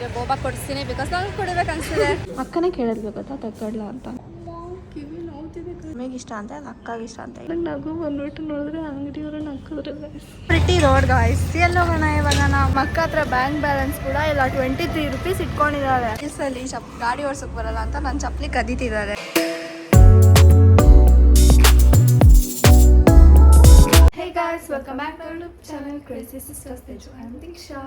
ನಿಮಗೆ ಬೋಬಾ ಕೊಡಿಸ್ತೀನಿ ಬಿಕಾಸ್ ನಂಗೆ ಕುಡಿಬೇಕು ಅನ್ಸಿದೆ. ಅಕ್ಕನೇ ಕೇಳಿದ್ವಿ ಗೊತ್ತಾ ತಗೊಳ್ಳ ಅಂತ. ಕಿವಿ ನೋಡ್ತಿದೆ. ನಿಮಗೆ ಇಷ್ಟ ಅಂತ ಅಕ್ಕಾಗ ಇಷ್ಟ ಅಂತ ನಂಗೆ ನಗು ಬಂದ್ಬಿಟ್ಟು ನೋಡಿದ್ರೆ ಅಂಗಡಿಯವರು ನಕ್ಕಿದ್ರೆ ಪ್ರಿಟಿ ರೋಡ್ ಗಾಯ್ಸ್. ಎಲ್ಲಿ ಹೋಗೋಣ ಇವಾಗ? ನಮ್ಮ ಅಕ್ಕ ಹತ್ರ ಬ್ಯಾಂಕ್ ಬ್ಯಾಲೆನ್ಸ್ ಕೂಡ ಇಲ್ಲ, 23 ರೂಪೀಸ್ ಇಟ್ಕೊಂಡಿದ್ದಾರೆ. ಅಲ್ಲಿ ಗಾಡಿ ಓಡ್ಸೋಕೆ ಬರಲ್ಲ ಅಂತ ನನ್ನ ಚಪ್ಪಲಿ ಕದೀತಿದ್ದಾರೆ. Hey guys, welcome back to our YouTube channel Crazy Sisters Teju and Diksha.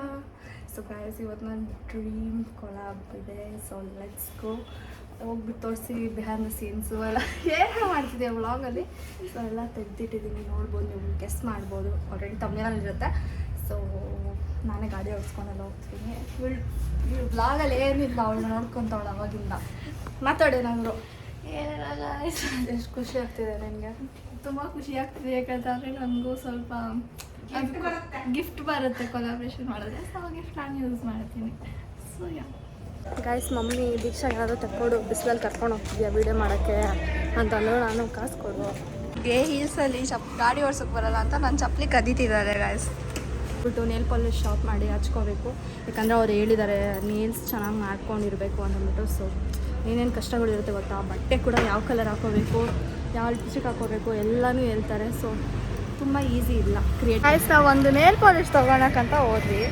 So guys, ಇವತ್ತು ನನ್ನ ಡ್ರೀಮ್ ಕೊಲಾಬ್ ಇದೆ. So let's go. ಹೋಗ್ಬಿಟ್ಟು ತೋರಿಸಿ ಬಿಹೈಂಡ್ ದ ಸೀನ್ಸು ಎಲ್ಲ ಏನು ಮಾಡ್ತಿದ್ದೆ ವ್ಲಾಗಲ್ಲಿ. ಸೊ ಎಲ್ಲ ತೆಗ್ದಿಟ್ಟಿದ್ದೀನಿ, ನೋಡ್ಬೋದು, ನೀವು ಗೆಸ್ ಮಾಡ್ಬೋದು. ಆಲ್ರೆಡಿ ತಮ್ಮನೇನಲ್ಲಿ ಇರುತ್ತೆ. ಸೊ ನಾನೇ ಗಾಡಿ ಓಡಿಸ್ಕೊಂಡೆಲ್ಲ ಹೋಗ್ತೀನಿ. ವ್ಲಾಗಲ್ಲಿ ಏನಿಲ್ಲ, ಅವಳು ನೋಡ್ಕೊತಾವಳು ಅವಾಗಿಂದ. ಮಾತಾಡೇನಾದ್ರು ಏನಿಲ್ಲ. ಎಷ್ಟು ಖುಷಿ ಆಗ್ತಿದೆ ನನಗೆ, ತುಂಬ ಖುಷಿ ಆಗ್ತಿದೆ. ಯಾಕಂತಂದರೆ ನನಗೂ ಸ್ವಲ್ಪ ಗಿಫ್ಟ್ ಬರುತ್ತೆ ಕೊಲಾಬ್ರೇಷನ್ ಮಾಡಿದ್ರೆ. ಸೊ ಆ ಗಿಫ್ಟ್ ನಾನು ಯೂಸ್ ಮಾಡ್ತೀನಿ. ಸೊ ಯಾ ಗೈಸ್, ಮಮ್ಮಿ ದೀಕ್ಷಾ ಏನಾದರೂ ತಕ್ಕೊಂಡು ಬಿಸಿಲಲ್ಲಿ ಕರ್ಕೊಂಡು ಹೋಗ್ತಿದ್ಯಾ ವೀಡಿಯೋ ಮಾಡೋಕ್ಕೆ ಅಂತಂದ್ರೆ ನಾನು ಕಾಸು ಕೊಡು. ಹೀಲ್ಸಲ್ಲಿ ಗಾಡಿ ಓಡ್ಸೋಕೆ ಬರಲ್ಲ ಅಂತ ನನ್ನ ಚಪ್ಪಲಿ ಕದೀತಿದ್ದಾರೆ ಗೈಸ್. ಬಿಟ್ಟು ನೇಲ್ ಪಾಲಿಶ್ ಶಾಪ್ ಮಾಡಿ ಹಚ್ಕೋಬೇಕು. ಯಾಕಂದರೆ ಅವ್ರು ಹೇಳಿದ್ದಾರೆ ನೇಲ್ಸ್ ಚೆನ್ನಾಗಿ ಮಾಡ್ಕೊಂಡಿರಬೇಕು ಅಂತಂದ್ಬಿಟ್ಟು. ಸೊ ಏನೇನು ಕಷ್ಟಗಳಿರುತ್ತೆ ಗೊತ್ತಾ, ಬಟ್ಟೆ ಕೂಡ ಯಾವ ಕಲರ್ ಹಾಕೋಬೇಕು, ಯಾವ ಲಿಪ್ಸ್ಟಿಕ್ ಹಾಕೋಬೇಕು ಎಲ್ಲನೂ ಹೇಳ್ತಾರೆ. ಸೊ ತುಂಬ ಈಸಿ ಇಲ್ಲ ಕ್ರಿಯೇಟ್. ಗೈಸ್, ನಾವು ಒಂದು ನೇಲ್ ಪಾಲಿಶ್ ತೊಗೊಳಕ್ಕಂತ ಹೋದ್ವಿ,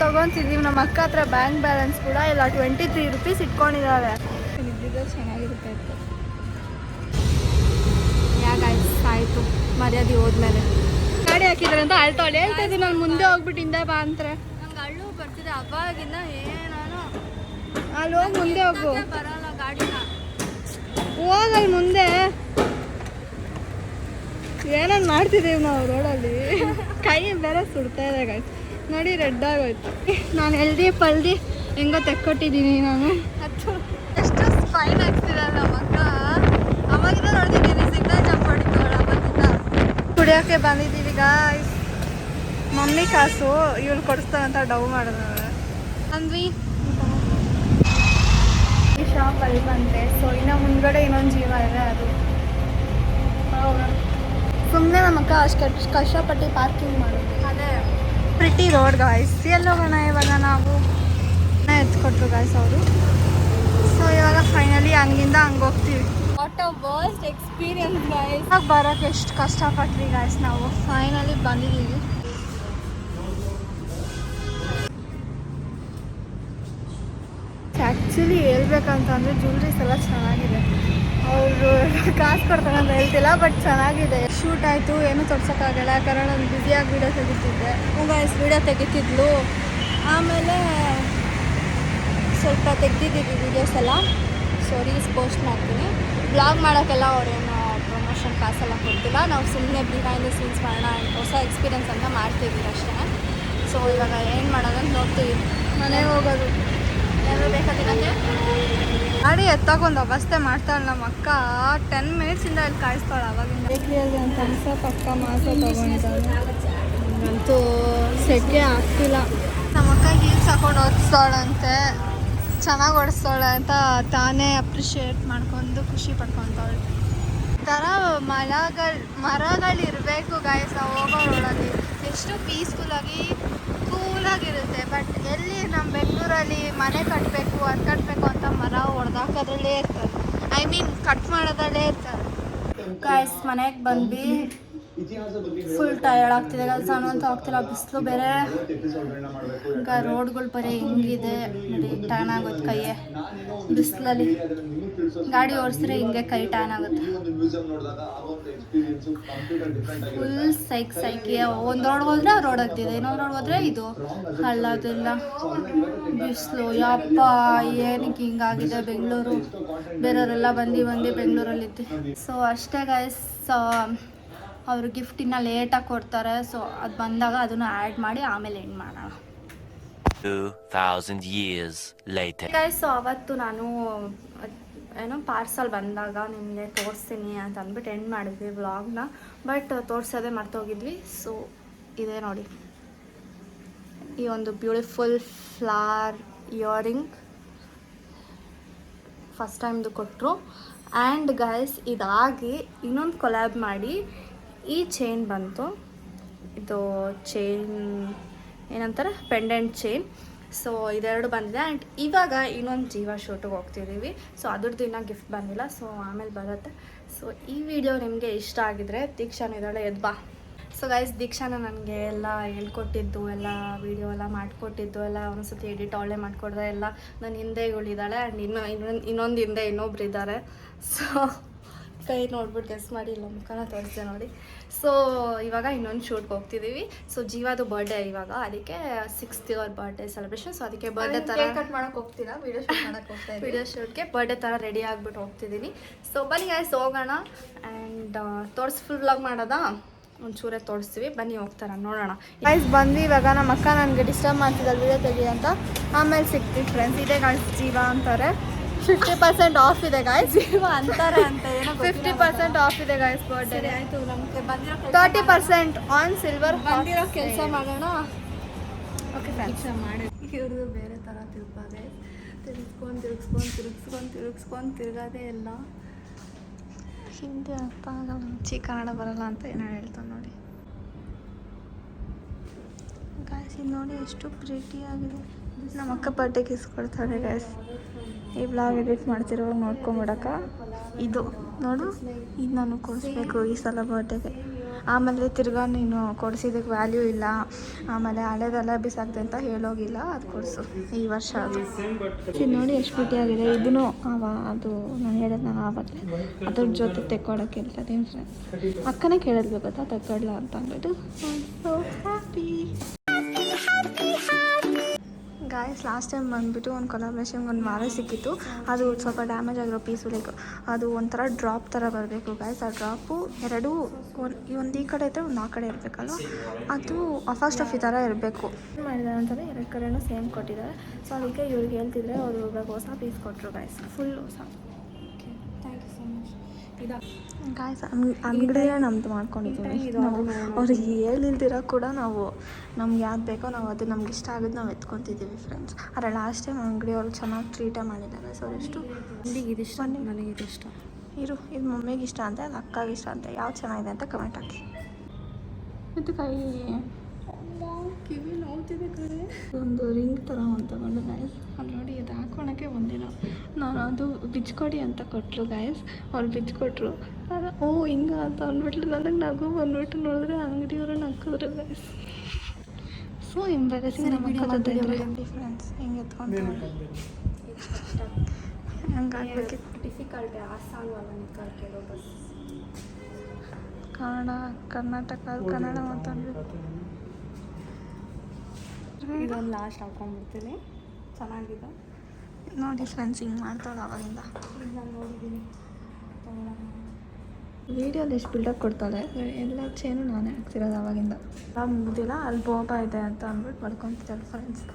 ತೊಗೊತಿದ್ದೀವಿ. ನಮ್ಮ ಅಕ್ಕ ಹತ್ರ ಬ್ಯಾಂಕ್ ಬ್ಯಾಲೆನ್ಸ್ ಕೂಡ ಇಲ್ಲ, 23 ರೂಪೀಸ್ ಇಟ್ಕೊಂಡಿದ್ದಾರೆ. ಇದ್ದಿದ್ದರೆ ಚೆನ್ನಾಗಿರುತ್ತೆ ಇತ್ತು. ಗೈಸ್ ಆಯಿತು, ಮರ್ಯಾದೆ ಹೋದ್ಮೇಲೆ ಗಾಡಿ ಹಾಕಿದ್ದಾರೆ ಅಂತ ಅಳ್ತಾಳೆ. ಹೇಳ್ತಾ ಇದ್ದೀನಿ ನಾನು, ಮುಂದೆ ಹೋಗ್ಬಿಟ್ಟು ಹಿಂದೆ ಬಾ ಅಂತಾರೆ. ನಂಗೆ ಅಳ್ಳು ಬರ್ತಿದೆ ಅವಾಗಿಂದ. ನಾನು ಅಲ್ಲಿ ಹೋಗಿ ಮುಂದೆ ಹೋಗು, ಬರಲ್ಲ ಗಾಡಿನ, ಹೋಗಲ್ಲಿ ಮುಂದೆ. ಏನೇನು ಮಾಡ್ತಿದ್ದೀವಿ ನಾವು ರೋಡಲ್ಲಿ. ಕೈ ಬೇರೆ ಸುಡ್ತಾ ಇದೆ ಗೈಸ್, ನೋಡಿ ರೆಡ್ ಆಗೋಯ್ತು. ನಾನು ಹೆಲ್ದಿ ಪಲ್ದಿ ಹೆಂಗೋ ತೆಕ್ಕೊಟ್ಟಿದ್ದೀನಿ ನಾನು. ಅದು ಎಷ್ಟು ಫೈನ್ ಆಗ್ತಿದೆ ನಮ್ಮ ಅಕ್ಕ. ಅವಾಗಿಂದ ನೋಡ್ತಿದ್ದೀನಿ ಸಿಗ್ನಲ್ ಜಂಪ್ ಹೊಡಿತವಳ. ಅವಾಗಿಂದ ಕುಡಿಯೋಕ್ಕೆ ಬಂದಿದ್ದೀವಿ ಗಾಯ್ಸ್. ಮಮ್ಮಿ ಕಾಸು ಇವಳು ಕೊಡಿಸ್ತಾನಂತ ಡವ್ ಮಾಡಿದ್ರು ಅಂದ್ವಿ. ಈ ಶಾಪಲ್ಲಿ ಬಂದೆ. ಸೊ ಇನ್ನು ಮುಂದ್ಗಡೆ ಇನ್ನೊಂದು ಜೀವ ಇದೆ, ಅದು ಸುಮ್ಮನೆ ನಮ್ಮ ಅಕ್ಕ ಅಷ್ಟು ಕಷ್ಟಪಟ್ಟು ಪಾರ್ಕಿಂಗ್ ಮಾಡೋದು. ಅದೇ ಪ್ರಿಟಿ ರೋಡ್ ಗಾಯ್ಸ್. ಎಲ್ಲಿ ಹೋಗೋಣ ಇವಾಗ? ನಾವು ಎತ್ಕೊಟ್ರು ಗಾಯ್ಸ್ ಅವರು. ಸೊ ಇವಾಗ ಫೈನಲಿ ಹಂಗಿಂದ ಹಂಗೆ ಹೋಗ್ತೀವಿ. What a worst experience guys. ಬರೋಕ್ಕೆ ಎಷ್ಟು ಕಷ್ಟಪಟ್ವಿ ಗಾಯ್ಸ್. ನಾವು ಫೈನಲಿ ಬಂದಿದ್ದೀವಿ. ಆ್ಯಕ್ಚುಲಿ ಹೇಳ್ಬೇಕಂತಂದರೆ ಜ್ಯುವೆಲ್ರೀಸ್ ಎಲ್ಲ ಚೆನ್ನಾಗಿದೆ. ಅವರು ಕಾಸು ಕೊಡ್ತಾರೆ ಅಂತ ಹೇಳ್ತಿಲ್ಲ, ಬಟ್ ಚೆನ್ನಾಗಿದೆ. ಶೂಟ್ ಆಯಿತು, ಏನೂ ತೋರ್ಸೋಕ್ಕಾಗಲ್ಲ ಕಾರಣ ನಾನು ಬ್ಯುಸಿಯಾಗಿ ವೀಡಿಯೋ ತೆಗಿತಿದ್ದೆ. ವೀಡಿಯೋ ತೆಗಿತಿದ್ಲು. ಆಮೇಲೆ ಸ್ವಲ್ಪ ತೆಗ್ದಿದ್ದೀವಿ ವೀಡಿಯೋಸ್ ಎಲ್ಲ. ಸೊ ರೀಲ್ಸ್ ಪೋಸ್ಟ್ ಮಾಡ್ತೀನಿ. ಬ್ಲಾಗ್ ಮಾಡೋಕ್ಕೆಲ್ಲ ಅವ್ರೇನು ಪ್ರಮೋಷನ್ ಕಾಸೆಲ್ಲ ಕೊಡ್ತಿಲ್ಲ. ನಾವು ಸುಮ್ಮನೆ ಬಿಹೈಂಡ್ ದ ಸೀನ್ಸ್ ಮಾಡೋಣ, ಹೊಸ ಎಕ್ಸ್ಪೀರಿಯನ್ಸ್ ಅಂತ ಮಾಡ್ತೀವಿ ಅಷ್ಟೇ. ಸೊ ಇವಾಗ ಏನು ಮಾಡೋದಂತ ನೋಡ್ತೀವಿ. ಮನೆಗೆ ಹೋಗೋದು ಏನಾದರೂ ಬೇಕಾದಿರಂತೆ. ಗಾಡಿ ಎತ್ತಾಗೊಂದು ಅವಸ್ಥೆ ಮಾಡ್ತಾಳೆ ನಮ್ಮ ಅಕ್ಕ. 10 ಮಿನಿಟ್ಸಿಂದ ಇಲ್ಲಿ ಕಾಯಿಸ್ತಾಳೆ. ಅವಾಗಿಂದ ಬೇಕ್ರಿಯಲ್ಲಿ ಒಂದು ಥಮ್ಸಪ್ ಅಕ್ಕ ಮಾಸ ತೊಗೊಂಡಿದ್ದಾಳೆ. ಅಂತೂ ಸೆಕೆ ಆಗ್ತಿಲ್ಲ. ನಮ್ಮ ಅಕ್ಕ ಹೀಲ್ಸ್ ಹಾಕೊಂಡು ಓಡಿಸ್ತಾಳಂತೆ, ಚೆನ್ನಾಗಿ ಓಡಿಸ್ತಾಳೆ ಅಂತ ತಾನೇ ಅಪ್ರಿಷಿಯೇಟ್ ಮಾಡ್ಕೊಂಡು ಖುಷಿ ಪಡ್ಕೊತಾಳೆ. ಈ ಥರ ಮರಗಳಿರಬೇಕು ಗಾಯಸ್ ನಾವು ಹೋಗೋ ರೋಡಲ್ಲಿ. ಎಷ್ಟು ಪೀಸ್ಫುಲ್ಲಾಗಿ ಕೂಲಾಗಿರುತ್ತೆ. ಬಟ್ ಎಲ್ಲಿ ನಮ್ಮ ಬೆಂಗಳೂರಲ್ಲಿ ಮನೆ ಕಟ್ಟಬೇಕು ಅದು ಕಟ್ಟಬೇಕು ಅಂತ ಮರ ಹೊಡೆದಾಕೋದ್ರಲ್ಲೇ ಇರ್ತಾರೆ. ಐ ಮೀನ್ ಕಟ್ ಮಾಡೋದ್ರಲ್ಲೇ ಇರ್ತಾರೆ. ಗಾಯ್ಸ್ ಮನೆಗೆ ಬಂದ್ವಿ. ಫುಲ್ ಟಯರ್ಡ್ ಆಗ್ತಿದೆ. ಕೆಲಸ ಅಂತ ಹೋಗ್ತಿಲ್ಲ, ಬಿಸಿಲು ಬೇರೆ. ಈಗ ರೋಡ್ಗಳು ಬರೀ ಹಿಂಗಿದೆ ನೋಡಿ, ಟ್ಯಾನ್ ಆಗುತ್ತೆ ಕೈಯೇ ಬಿಸಿಲಲ್ಲಿ. ಗಾಡಿ ಓಡಿಸಿದ್ರೆ ಹಿಂಗೆ ಕೈ ಟ್ಯಾನ್ ಆಗುತ್ತೆ. Full psyche. ಒಂದು ರೋಡ್ ಹೋದ್ರೆ ಆ ರೋಡ್ ಆಗ್ತಿದೆ, ಇನ್ನೊಂದು ರೋಡ್ ಹೋದ್ರೆ ಇದು ಹಳ್ಳದಿಲ್ಲ. ಬಿಸಿಲು ಯಪ್ಪ, ಏನಕ್ಕೆ ಹಿಂಗಾಗಿದೆ ಬೆಂಗಳೂರು. ಬೇರೆಯವರೆಲ್ಲ ಬಂದು ಬೆಂಗಳೂರಲ್ಲಿದ್ದೆ. ಸೊ ಅಷ್ಟೇ ಗೈಸ್, ಅವರು ಗಿಫ್ಟ್ ಇನ್ನೂ ಲೇಟಾಗಿ ಕೊಡ್ತಾರೆ. ಸೊ ಅದು ಬಂದಾಗ ಅದನ್ನು ಆ್ಯಡ್ ಮಾಡಿ ಆಮೇಲೆ ಎಂಡ್ ಮಾಡೋಣ. 2000 years later. ಗೈಸ್, ಸೊ ಅವತ್ತು ನಾನು ಏನೋ ಪಾರ್ಸಲ್ ಬಂದಾಗ ನಿಮಗೆ ತೋರಿಸ್ತೀನಿ ಅಂತ ಅಂದ್ಬಿಟ್ಟು ಎಂಡ್ ಮಾಡಿದ್ವಿ ವ್ಲಾಗ್ನ. ಬಟ್ ತೋರಿಸೋದೇ ಮರ್ತೋಗಿದ್ವಿ. ಸೊ ಇದೇ ನೋಡಿ, ಈ ಒಂದು ಬ್ಯೂಟಿಫುಲ್ ಫ್ಲವರ್ ಇಯರಿಂಗ್ ಫಸ್ಟ್ ಟೈಮ್ದು ಕೊಟ್ಟರು. ಆ್ಯಂಡ್ ಗೈಸ್, ಇದಾಗಿ ಇನ್ನೊಂದು ಕೊಲ್ಯಾಬ್ ಮಾಡಿ ಈ ಚೈನ್ ಬಂತು. ಇದು ಚೈನ್ ಏನಂತಾರೆ, ಪೆಂಡೆಂಟ್ ಚೈನ್. ಸೊ ಇದೆರಡು ಬಂದಿದೆ. ಆ್ಯಂಡ್ ಇವಾಗ ಇನ್ನೊಂದು ಜೀವ ಶೂಟಿಗೆ ಹೋಗ್ತಿದ್ದೀವಿ. ಸೊ ಅದ್ರದ್ದು ಇನ್ನೂ ಗಿಫ್ಟ್ ಬಂದಿಲ್ಲ, ಸೊ ಆಮೇಲೆ ಬರುತ್ತೆ. ಸೊ ಈ ವಿಡಿಯೋ ನಿಮಗೆ ಇಷ್ಟ ಆಗಿದ್ರೆ ದೀಕ್ಷಾನು ಇದ್ದಾಳೆ, ಎದ್ಬಾ. ಸೊ ಗೈಸ್, ದೀಕ್ಷಾನ ನನಗೆ ಎಲ್ಲ ಹೇಳ್ಕೊಟ್ಟಿದ್ದು, ಎಲ್ಲ ವೀಡಿಯೋ ಎಲ್ಲ ಮಾಡಿಕೊಟ್ಟಿದ್ದು ಎಲ್ಲ ಒಂದ್ಸತಿ ಎಡಿಟ್ ಅವಳೇ ಮಾಡಿಕೊಡ್ದೆ ಎಲ್ಲ. ನನ್ನ ಹಿಂದೆ ಇವಳಿದ್ದಾಳೆ. ಆ್ಯಂಡ್ ಇನ್ನೊಂದು ಹಿಂದೆ ಇನ್ನೊಬ್ರು ಇದ್ದಾರೆ. ಸೊ ಕೈ ನೋಡ್ಬಿಟ್ಟು ಗೆಸ್ ಮಾಡಿ, ಇಲ್ಲ ಮುಖನ ತೋರಿಸ್ದೆ ನೋಡಿ. ಸೊ ಇವಾಗ ಇನ್ನೊಂದು ಶೂಟ್ಗೆ ಹೋಗ್ತಿದ್ದೀವಿ. ಸೊ ಜೀವಾದು ಬರ್ಡೇ ಇವಾಗ, ಅದಕ್ಕೆ 6th year birthday celebration. So ಅದಕ್ಕೆ ಬರ್ಡೇ ಥರ ಕಟ್ ಮಾಡೋಕೆ ಹೋಗ್ತೀರಾ, ವಿಡಿಯೋ ಶೂಟ್ ಮಾಡೋಕೆ ಹೋಗ್ತಾ ಇದ್ದೀವಿ. ವಿಡಿಯೋ ಶೂಟ್ಗೆ ಬರ್ಡೇ ಥರ ರೆಡಿ ಆಗಿಬಿಟ್ಟು ಹೋಗ್ತಿದ್ದೀನಿ. ಸೊ ಬನ್ನಿ ಗೈಸ್ ಹೋಗೋಣ. ಆ್ಯಂಡ್ ಫುಲ್ ವ್ಲಾಗ್ ಮಾಡೋದಾ, ಒಂಚೂರೇ ತೋರಿಸ್ತೀವಿ, ಬನ್ನಿ ಹೋಗ್ತಾರ ನೋಡೋಣ. ಗೈಸ್ ಬಂದ್ವಿ ಇವಾಗ. ನಮ್ಮ ಅಕ್ಕ ನನಗೆ ಡಿಸ್ಟರ್ಬ್ ಮಾಡ್ತಿದ್ದಲ್ಲ ವಿಡಿಯೋ ತೆಗಿ ಅಂತ. ಆಮೇಲೆ ಸಿಗ್ತೀವಿ ಫ್ರೆಂಡ್ಸ್. ಇದೇ ಗೈಸ್ ಜೀವ ಅಂತಾರೆ. 50% ಆಫ್ ಇದೆ ಗೈಸ್. ಜೀವ ಅಂತಾರೆ ಅಂತ ಏನೋ 50% ಆಫ್ ಇದೆ ಗೈಸ್ ಬರ್ಡೇ. ಆಯಿತು, ನಮಗೆ ಬಂದಿರೋ 30% ಆನ್ ಸಿಲ್ವರ್. ಬಂದಿರೋ ಕೆಲಸ ಮಾಡೋಣ. ಓಕೆ ಫ್ರೆಂಡ್ಸ್, ಮಾಡಿ ಇವ್ರದ್ದು ಬೇರೆ ಥರ ತಿರುಪಾದೆ. ತಿರುಗಿಸ್ಕೊಂಡು ತಿರುಗೋದೇ ಎಲ್ಲ. ಹಿಂದಿ ಅರ್ಥ ಆಗಲ್ಲ, ಕನ್ನಡ ಬರಲ್ಲ ಅಂತ ಏನೋ ಹೇಳ್ತಾನೆ ನೋಡಿ. ಗಾಯ್ಸ್ ಇದು ನೋಡಿ ಎಷ್ಟು ಪ್ರೀಟಿ ಆಗಿದೆ. ನಮ್ಮ ಅಕ್ಕ ಬರ್ಡೇಗೆ ಇಸ್ಕೊಡ್ತಾರೆ ಗಾಯ್ಸ್. ಈ ಬ್ಲಾಗ್ ಎಡಿಟ್ ಮಾಡ್ತಿರೋವಾಗ ನೋಡ್ಕೊಂಬಿಡಕ್ಕ. ಇದು ನೋಡು, ಇದು ನಾನು ಕೊಡಿಸ್ಬೇಕು ಈ ಸಲ ಬರ್ಡೇಗೆ. ಆಮೇಲೆ ತಿರ್ಗಾ ನೀನು ಕೊಡಿಸಿದ್ದಕ್ಕೆ ವ್ಯಾಲ್ಯೂ ಇಲ್ಲ, ಆಮೇಲೆ ಹಳೆದೆಲ್ಲ ಬಿಸಾಕ್ದೆ ಅಂತ ಹೇಳೋಗಿಲ್ಲ, ಅದು ಕೊಡಿಸು ಈ ವರ್ಷ. ಅದು ಇದು ನೋಡಿ ಎಷ್ಟು ಪ್ರೀಟಿಯಾಗಿದೆ. ಇದೂ ಅದು ನಾನು ಹೇಳಿದೆ ನಾನು ಆವತ್ತೇ ಅದ್ರ ಜೊತೆ ತೆಕ್ಕೊಳಕ್ಕೆ ಹೇಳ್ತದೆ ಫ್ರೆಂಡ್ಸ್. ಅಕ್ಕನೇ ಕೇಳಿದ್ವಿ ಗೊತ್ತಾ ತೆಕ್ಕೊಡ್ಲ ಅಂತ ಅಂದ್ಬಿಟ್ಟು. So happy guys. Last time ಬಂದುಬಿಟ್ಟು ಒಂದು ಕೊಲಾಬ್ರೇಷನ್ಗೆ ಒಂದು ಮಾಲೆ ಸಿಕ್ಕಿತ್ತು. ಅದು ಸ್ವಲ್ಪ ಡ್ಯಾಮೇಜ್ ಆಗಿರೋ ಪೀಸು, ಲೈಕ್ ಅದು ಒಂಥರ ಡ್ರಾಪ್ ಥರ ಬರಬೇಕು ಗಾಯ್ಸ್. ಆ ಡ್ರಾಪು ಎರಡು ಒಂದು ಈ ಕಡೆ ಇದ್ದರೆ ಒಂದು ಆ ಕಡೆ ಇರಬೇಕಲ್ವ, ಅದು ಫಸ್ಟ್ ಆಫ್ ಈ ಥರ ಇರಬೇಕು. ಏನು ಮಾಡಿದ್ದಾರೆ ಅಂತಂದರೆ 2 ಕಡೆನೂ ಸೇಮ್ ಕೊಟ್ಟಿದ್ದಾರೆ. ಸೊ ಅದಕ್ಕೆ ಇವ್ರಿಗೆ ಹೇಳ್ತಿದ್ರೆ ಅವರು ಇವಾಗ ಹೊಸ ಪೀಸ್ ಕೊಟ್ಟರು ಗಾಯ್ಸ್, ಫುಲ್ ಹೊಸ. Thank you so much. Guys ಅಂಗಡಿಯೇ ನಮ್ದು ಮಾಡ್ಕೊಂಡಿದ್ದೀವಿ ನಾವು. ಅವ್ರಿಗೆ ಹೇಳಿಲ್ದಿರ ಕೂಡ ನಾವು ನಮ್ಗೆ ಯಾವ್ದು ಬೇಕೋ ನಾವು ಅದು ನಮ್ಗೆ ಇಷ್ಟ ಆಗೋದು ನಾವು ಎತ್ಕೊತಿದ್ದೀವಿ ಫ್ರೆಂಡ್ಸ್. ಆದರೆ ಲಾಸ್ಟ್ ಟೈಮ್ ಅಂಗಡಿಯವ್ರಿಗೆ ಚೆನ್ನಾಗಿ ಟ್ರೀಟೇ ಮಾಡಿದ್ದಾರೆ. ಸೊ ಎಷ್ಟು ಇದಿಷ್ಟ, ನನಗೆ ಇದಿಷ್ಟ. ಇದು ಮಮ್ಮಿಗೆ ಇಷ್ಟ ಅಂತ, ಅದು ಅಕ್ಕಗೆ ಇಷ್ಟ ಅಂತ. ಯಾವ್ದು ಚೆನ್ನಾಗಿದೆ ಅಂತ ಕಮೆಂಟ್ ಹಾಕಿ. ಇದು ಕೈ ಕಿವಿ ನೋಡ್ತಿದೆ ಕಡೆ. ಒಂದು ರಿಂಗ್ ಥರ ಒಂದು ತಗೊಂಡು ಗಾಯ್ಸ್, ಅಲ್ಲಿ ನೋಡಿ ಅದು ಹಾಕೋಳಕ್ಕೆ ಒಂದಿನ ನಾನು ಅದು ಬಿಚ್ಕೊಡಿ ಅಂತ ಕೊಟ್ಟರು ಗಾಯ್ಸ್. ಅವ್ರು ಬಿಚ್ಕೊಟ್ರು. ಓ ಹಿಂಗ ಅಂತ ಅಂದ್ಬಿಟ್ಲು. ನನಗೆ ನಗು ಬಂದ್ಬಿಟ್ಟು ನೋಡಿದ್ರೆ ಅಂಗಡಿಯವರು ನಕ್ಕಿದ್ರು ಗಾಯ್ಸ್. ಸೊ ಎಂಬಾರೆಸಿಂಗ್. ಫ್ರೆಂಡ್ಸ್ ಹಿಂಗೆ ಎತ್ಕೊಂಡು ಹಂಗಾಗಬೇಕಿತ್ತು. ಡಿಫಿಕಲ್ಟ್ ಆಸಾನ್ ವಾಲ ನಿಕಾಲ್ ಕೇಳೋ ಬಸ್. ಕರ್ನಾಟಕ ಕನ್ನಡ ಮಾತಾಡಬೇಕು. ಇದೊಂದು ಲಾಸ್ಟ್ ಹಾಕ್ಕೊಂಡ್ಬಿಡ್ತೀನಿ, ಚೆನ್ನಾಗಿದೆ ನೋಡಿ ಫ್ರೆಂಡ್ಸ್. ಹಿಂಗೆ ಮಾಡ್ತಾಳೆ ಅವಾಗಿಂದ. ನಾನು ನೋಡಿದ್ದೀನಿ. ವೀಡಿಯೋಲಿ ಎಷ್ಟು ಬಿಲ್ಡಪ್ ಕೊಡ್ತಾಳೆ. ಎಲ್ಲ ಚೇನು ನಾನೇ ಹಾಕ್ತಿರೋದು ಅವಾಗಿಂದ. ಮುಗ್ದಿಲ್ಲ, ಅಲ್ಲಿ ಬೋಬಾ ಇದೆ ಅಂತ ಅಂದ್ಬಿಟ್ಟು ಪಡ್ಕೊತಿದ್ದಾಳೆ ಫ್ರೆಂಡ್ಸ್.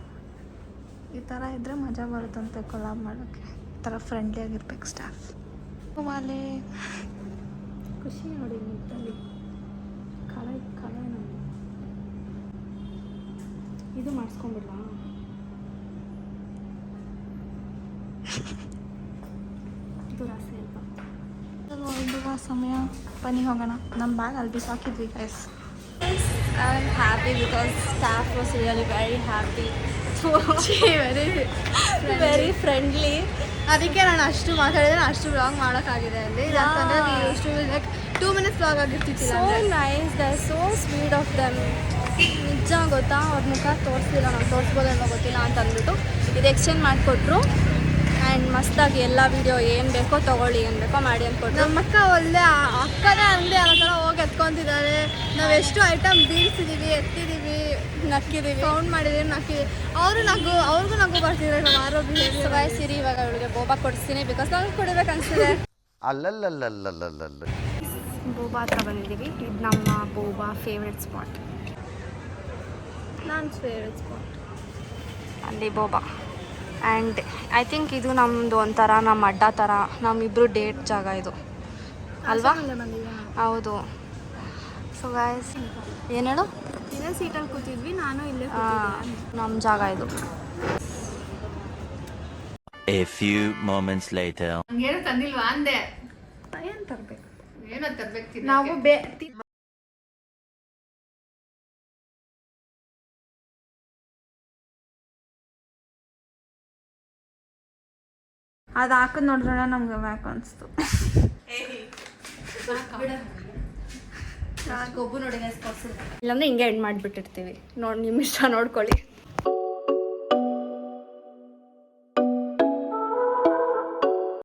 ಈ ಥರ ಇದ್ದರೆ ಮಜಾ ಬರುತ್ತಂತೆ ಕೊಲಾಬ್ ಮಾಡೋಕ್ಕೆ. ಈ ಥರ ಫ್ರೆಂಡ್ಲಿ ಆಗಿರ್ಬೇಕು ಸ್ಟಾಫ್. ವಾಲೆ ಖುಷಿ ನೋಡಿ ನಿಂತಲ್ಲಿ ಕಳೆ ನೋಡಿ. ಇದು ಮಾಡಿಸ್ಕೊಂಡ್ಬಿಡ್ಲ. ಇದು ರಾಸಿ ಅಲ್ವಾ. ಹೊರಡುವ ಸಮಯ, ಬನ್ನಿ ಹೋಗೋಣ. ನಮ್ಮ ಬ್ಯಾಗ್ ಅಲ್ಲಿ ಬಿಸಾಕಿದ್ವಿ guys. I am happy because staff was really very happy, very friendly. ಅದಕ್ಕೆ ನಾನು ಅಷ್ಟು ಮಾತಾಡಿದ್ರೆ ಅಷ್ಟು ವ್ಲಾಗ್ ಮಾಡೋಕ್ಕಾಗಿದೆ ಅಲ್ಲಿ. ಯಾಕಂದರೆ ಅಷ್ಟು ಲೈಕ್ 2 minutes ವ್ಲಾಗ್ ಆಗಿರ್ತಿತ್ತು. So nice, they are so sweet of them. ನಿಜ ಗೊತ್ತಾ, ಅವ್ರ ಮುಖ ತೋರಿಸ್ಲಿಲ್ಲ, ನಾವು ತೋರಿಸ್ಬೋದೇನೋ ಗೊತ್ತಿಲ್ಲ ಅಂತ ಅಂದ್ಬಿಟ್ಟು ಇದು ಎಕ್ಸ್ಚೇಂಜ್ ಮಾಡಿಕೊಟ್ರು. ಆ್ಯಂಡ್ ಮಸ್ತಾಗಿ ಎಲ್ಲ ವೀಡಿಯೋ ಏನು ಬೇಕೋ ತೊಗೊಳ್ಳಿ, ಏನು ಬೇಕೋ ಮಾಡಿ ಅಂದ್ಕೊಟ್ರು. ನಮ್ಮ ಅಕ್ಕ ಒಳ್ಳೆ ಅಕ್ಕನೇ ಅಂಗಡಿ ಆ ಥರ ಹೋಗಿ ಎತ್ಕೊತಿದ್ದಾರೆ. ನಾವು ಎಷ್ಟು ಐಟಮ್ ಬೀಳ್ಸಿದ್ದೀವಿ, ಎತ್ತಿದ್ದೀವಿ, ನಕ್ಕಿದ್ದೀವಿ, ಸೌಂಡ್ ಮಾಡಿದ್ದೀವಿ, ನಕ್ಕಿದ್ದೀವಿ. ಅವ್ರಿಗೂ ನಗು ಬರ್ತಿದ್ದಾರೆ. ಮಾರೋ ಬಿಹೇವಿಯರ್. ಸಿರಿ ಇವಾಗ ಅವಳಿಗೆ ಬೋಬಾ ಕೊಡಿಸ್ತೀನಿ ಬಿಕಾಸ್ ನನಗೆ ಕೊಡಬೇಕು ಅನಿಸಿದೆ. ಅಲ್ಲಲ್ಲಲ್ಲಲ್ಲಲ್ಲಲ್ಲ ಬೋಬಾ ಹತ್ರ ಬಂದಿದ್ದೀವಿ. ಇದು ನಮ್ಮ ಬೋಬಾ ಫೇವ್ರೆಟ್ ಸ್ಪಾಟ್, ನನ್ನ ಫೇವ್ರೆಟ್ ಸ್ಪಾಟ್ ಅಲ್ಲಿ ಬೋಬಾ. ಆ್ಯಂಡ್ ಐ ಥಿಂಕ್ ಇದು ನಮ್ಮದು ಒಂಥರ ನಮ್ಮ ಅಡ್ಡ ಥರ, ನಮ್ಮಿಬ್ಬರು ಡೇಟ್ ಜಾಗ ಇದು ಅಲ್ವಾ? ಹೌದು. ಸೊ ಗಾಯ್ಸ್, ಏನು ಹೇಳು, ಇದೇ ಸೀಟಲ್ಲಿ ಕೂತಿದ್ವಿ, ನಾನು ಇಲ್ಲೇ ನಮ್ಮ ಜಾಗ ಇದು. A few moments later. ಏನು ತಂದಿಲ್ವಾ ಅಂದೆ. ಏನು ತರಬೇಕು, ಏನೋ ತರಬೇಕು ನಾವು. ಅದು ಹಾಕಿದ್ ನೋಡಿದ್ರಣ ನಮ್ಗೆ ಮ್ಯಾಕ್ ಅನಿಸ್ತು. ಗೊಬ್ಬು ನೋಡಿ ಇಲ್ಲಾಂದ್ರೆ ಹಿಂಗೆ ಎಂಡ್ ಮಾಡಿಬಿಟ್ಟಿರ್ತೀವಿ. ನಿಮ್ಮ ಇಷ್ಟ ನೋಡ್ಕೊಳ್ಳಿ.